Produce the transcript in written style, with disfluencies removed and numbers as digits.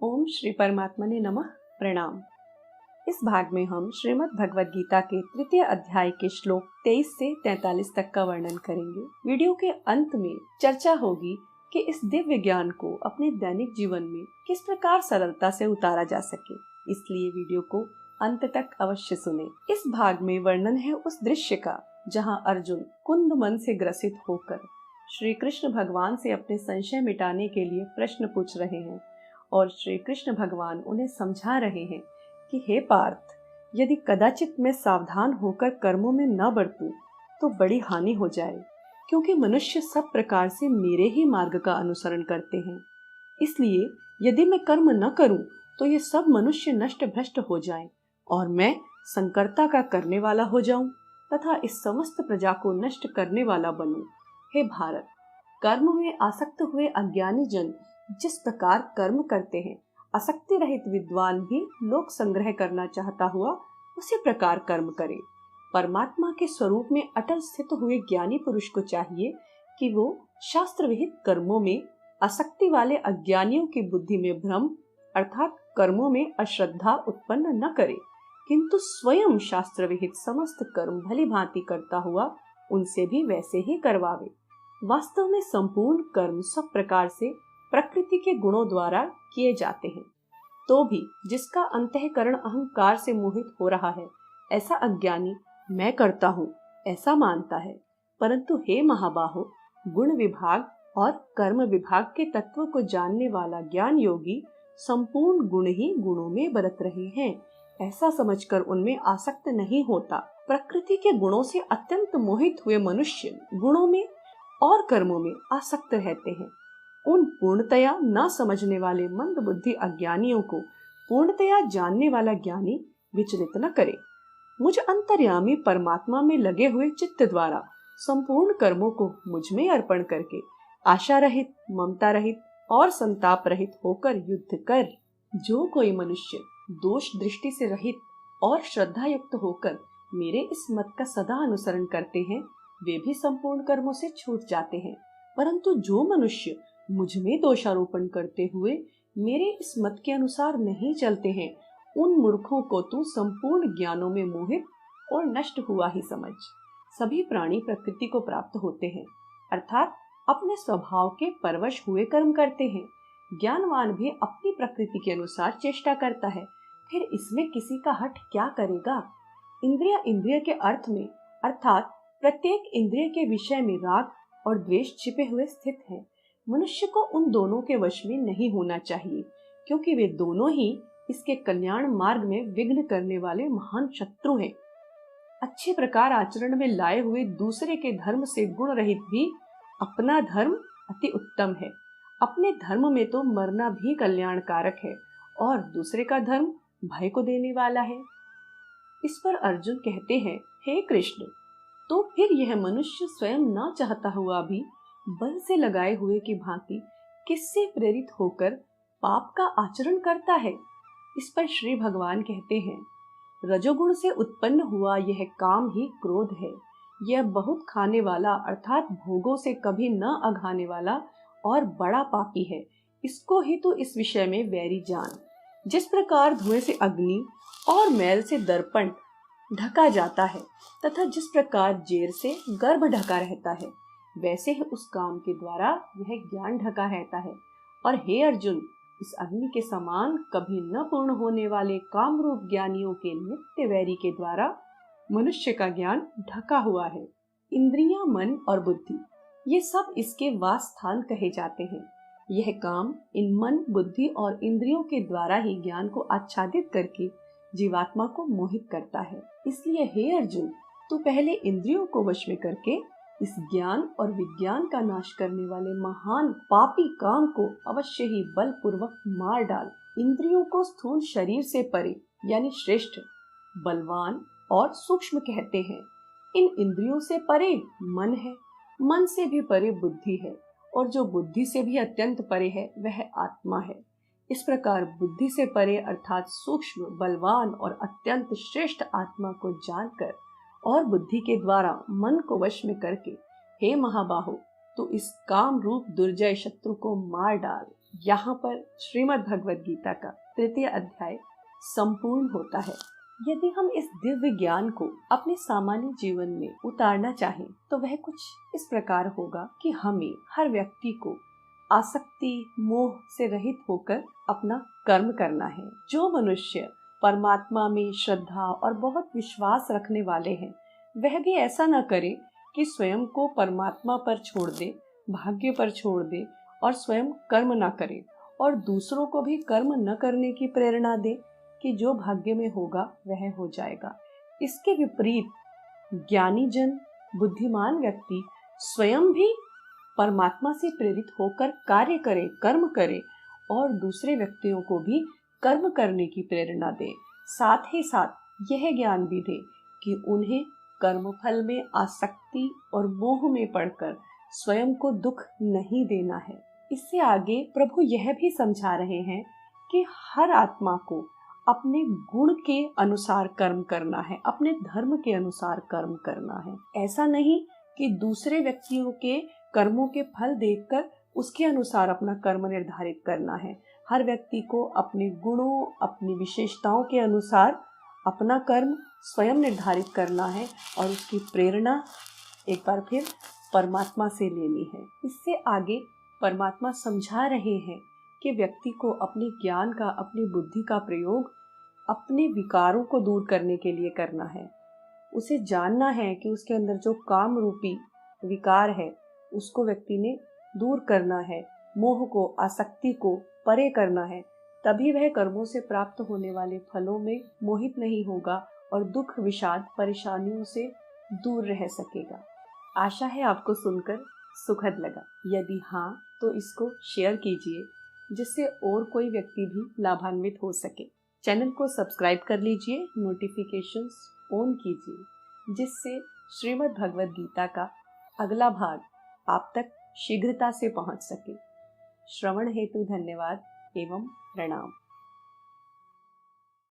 ओम श्री परमात्मने नमः। प्रणाम। इस भाग में हम श्रीमद् भगवद गीता के तृतीय अध्याय के श्लोक 23 से 43 तक का वर्णन करेंगे। वीडियो के अंत में चर्चा होगी कि इस दिव्य ज्ञान को अपने दैनिक जीवन में किस प्रकार सरलता से उतारा जा सके, इसलिए वीडियो को अंत तक अवश्य सुने। इस भाग में वर्णन है उस दृश्य का जहाँ अर्जुन कुंद मन से ग्रसित होकर श्री कृष्ण भगवान से अपने संशय मिटाने के लिए प्रश्न पूछ रहे हैं और श्री कृष्ण भगवान उन्हें समझा रहे हैं कि हे पार्थ, यदि कदाचित मैं सावधान होकर कर्मों में न बरतूं तो बड़ी हानि हो जाए, क्योंकि मनुष्य सब प्रकार से मेरे ही मार्ग का अनुसरण करते हैं। इसलिए यदि मैं कर्म न करूं तो ये सब मनुष्य नष्ट भ्रष्ट हो जाएं और मैं संकर्ता का करने वाला हो जाऊं तथा इस समस्त प्रजा को नष्ट करने वाला बनूं। हे भारत, कर्म में आसक्त हुए अज्ञानी जन जिस प्रकार कर्म करते हैं, आसक्ति रहित विद्वान भी लोक संग्रह करना चाहता हुआ उसी प्रकार कर्म करे। परमात्मा के स्वरूप में अटल स्थित हुए ज्ञानी पुरुष को चाहिए कि वो शास्त्र विहित कर्मों में आसक्ति वाले अज्ञानियों की बुद्धि में भ्रम अर्थात कर्मों में अश्रद्धा उत्पन्न न करे, किंतु स्वयं शास्त्र विहित समस्त कर्म भली भांति करता हुआ उनसे भी वैसे ही करवावे। वास्तव में संपूर्ण कर्म सब प्रकार से प्रकृति के गुणों द्वारा किए जाते हैं, तो भी जिसका अंतःकरण अहंकार से मोहित हो रहा है, ऐसा अज्ञानी मैं करता हूँ ऐसा मानता है। परंतु हे महाबाहो, गुण विभाग और कर्म विभाग के तत्व को जानने वाला ज्ञान योगी संपूर्ण गुण ही गुणों में बरत रहे हैं, ऐसा समझकर उनमें आसक्त नहीं होता। प्रकृति के गुणों से अत्यंत मोहित हुए मनुष्य गुणों में और कर्मों में आसक्त रहते हैं। उन पूर्णतया न समझने वाले मंद बुद्धि अज्ञानियों को पूर्णतया जानने वाला ज्ञानी विचलित न करे। मुझ अंतर्यामी परमात्मा में लगे हुए चित्त द्वारा संपूर्ण कर्मों को मुझ में अर्पण करके आशा रहित, ममता रहित और संताप रहित होकर युद्ध कर। जो कोई मनुष्य दोष दृष्टि से रहित और श्रद्धा युक्त होकर मेरे इस मत का सदा अनुसरण करते हैं, वे भी संपूर्ण कर्मों से छूट जाते हैं। परंतु जो मनुष्य मुझ में दोषारोपण करते हुए मेरे इस मत के अनुसार नहीं चलते हैं, उन मूर्खों को तू संपूर्ण ज्ञानों में मोहित और नष्ट हुआ ही समझ। सभी प्राणी प्रकृति को प्राप्त होते हैं, अर्थात अपने स्वभाव के परवश हुए कर्म करते हैं। ज्ञानवान भी अपनी प्रकृति के अनुसार चेष्टा करता है, फिर इसमें किसी का हठ क्या करेगा। इंद्रिय के अर्थ में अर्थात प्रत्येक इंद्रिय के विषय में राग और द्वेष छिपे हुए स्थित हैं। मनुष्य को उन दोनों के वश में नहीं होना चाहिए, क्योंकि वे दोनों ही इसके कल्याण मार्ग में विघ्न करने वाले महान शत्रु हैं। अच्छे प्रकार आचरण में लाए हुए दूसरे के धर्म से गुण रहित भी अपना धर्म अति उत्तम है। अपने धर्म में तो मरना भी कल्याणकारक है और दूसरे का धर्म भय को देने वाला है। इस पर अर्जुन कहते हैं, हे कृष्ण, तो फिर यह मनुष्य स्वयं न चाहता हुआ भी बल से लगाए हुए की भांति किससे प्रेरित होकर पाप का आचरण करता है। इस पर श्री भगवान कहते हैं, रजोगुण से उत्पन्न हुआ यह काम ही क्रोध है। यह बहुत खाने वाला अर्थात भोगों से कभी न अघाने वाला और बड़ा पापी है। इसको ही तो इस विषय में वैरी जान। जिस प्रकार धुएं से अग्नि और मैल से दर्पण ढका जाता है तथा जिस प्रकार जेर से गर्भ ढका रहता है, वैसे ही उस काम के द्वारा यह ज्ञान ढका रहता है। और हे अर्जुन, इस अग्नि के समान कभी न पूर्ण होने वाले काम रूप ज्ञानियों के नित्य वैरी के द्वारा मनुष्य का ज्ञान ढका हुआ है। इंद्रियां, मन और बुद्धि ये सब इसके वास स्थान कहे जाते हैं। यह काम इन मन, बुद्धि और इंद्रियों के द्वारा ही ज्ञान को आच्छादित करके जीवात्मा को मोहित करता है। इसलिए हे अर्जुन, तू पहले इंद्रियों को वश में करके इस ज्ञान और विज्ञान का नाश करने वाले महान पापी काम को अवश्य ही बल पूर्वक मार डाल। इंद्रियों को स्थूल शरीर से परे यानी श्रेष्ठ, बलवान और सूक्ष्म कहते हैं। इन इंद्रियों से परे मन है, मन से भी परे बुद्धि है और जो बुद्धि से भी अत्यंत परे है वह आत्मा है। इस प्रकार बुद्धि से परे अर्थात सूक्ष्म, बलवान और अत्यंत श्रेष्ठ आत्मा को जानकर और बुद्धि के द्वारा मन को वश में करके हे महाबाहो, तू इस काम रूप दुर्जय शत्रु को मार डाल। यहाँ पर श्रीमद् भगवद गीता का तृतीय अध्याय संपूर्ण होता है। यदि हम इस दिव्य ज्ञान को अपने सामान्य जीवन में उतारना चाहें तो वह कुछ इस प्रकार होगा कि हमें, हर व्यक्ति को आसक्ति मोह से रहित होकर अपना कर्म करना है। जो मनुष्य परमात्मा में श्रद्धा और बहुत विश्वास रखने वाले हैं, वह भी ऐसा न करे कि स्वयं को परमात्मा पर छोड़ दे, भाग्य पर छोड़ दे और स्वयं कर्म न करे, और दूसरों को भी कर्म न करने की प्रेरणा दे कि जो भाग्य में होगा वह हो जाएगा। इसके विपरीत ज्ञानी जन, बुद्धिमान व्यक्ति स्वयं भी परमात्मा से प्रेरित होकर कार्य करे, कर्म करे और दूसरे व्यक्तियों को भी कर्म करने की प्रेरणा दे। साथ ही साथ यह ज्ञान भी दे कि उन्हें कर्मफल में आसक्ति और मोह में पड़कर स्वयं को दुख नहीं देना है। इससे आगे प्रभु यह भी समझा रहे हैं कि हर आत्मा को अपने गुण के अनुसार कर्म करना है, अपने धर्म के अनुसार कर्म करना है। ऐसा नहीं कि दूसरे व्यक्तियों के कर्मों के फल देखकर उसके अनुसार अपना कर्म निर्धारित करना है। हर व्यक्ति को अपने गुणों, अपनी विशेषताओं के अनुसार अपना कर्म स्वयं निर्धारित करना है और उसकी प्रेरणा एक बार फिर परमात्मा से लेनी है। इससे आगे परमात्मा समझा रहे हैं कि व्यक्ति को अपने ज्ञान का, अपनी बुद्धि का प्रयोग अपने विकारों को दूर करने के लिए करना है। उसे जानना है कि उसके अंदर जो काम रूपी विकार है उसको व्यक्ति ने दूर करना है, मोह को, आसक्ति को परे करना है। तभी वह कर्मों से प्राप्त होने वाले फलों में मोहित नहीं होगा और दुख, विषाद, परेशानियों से दूर रह सकेगा। आशा है आपको सुनकर सुखद लगा। यदि हाँ तो इसको शेयर कीजिए जिससे और कोई व्यक्ति भी लाभान्वित हो सके। चैनल को सब्सक्राइब कर लीजिए, नोटिफिकेशंस ऑन कीजिए जिससे श्रीमद् भगवद गीता का अगला भाग आप तक शीघ्रता से पहुंच सके। श्रवण हेतु धन्यवाद एवं प्रणाम।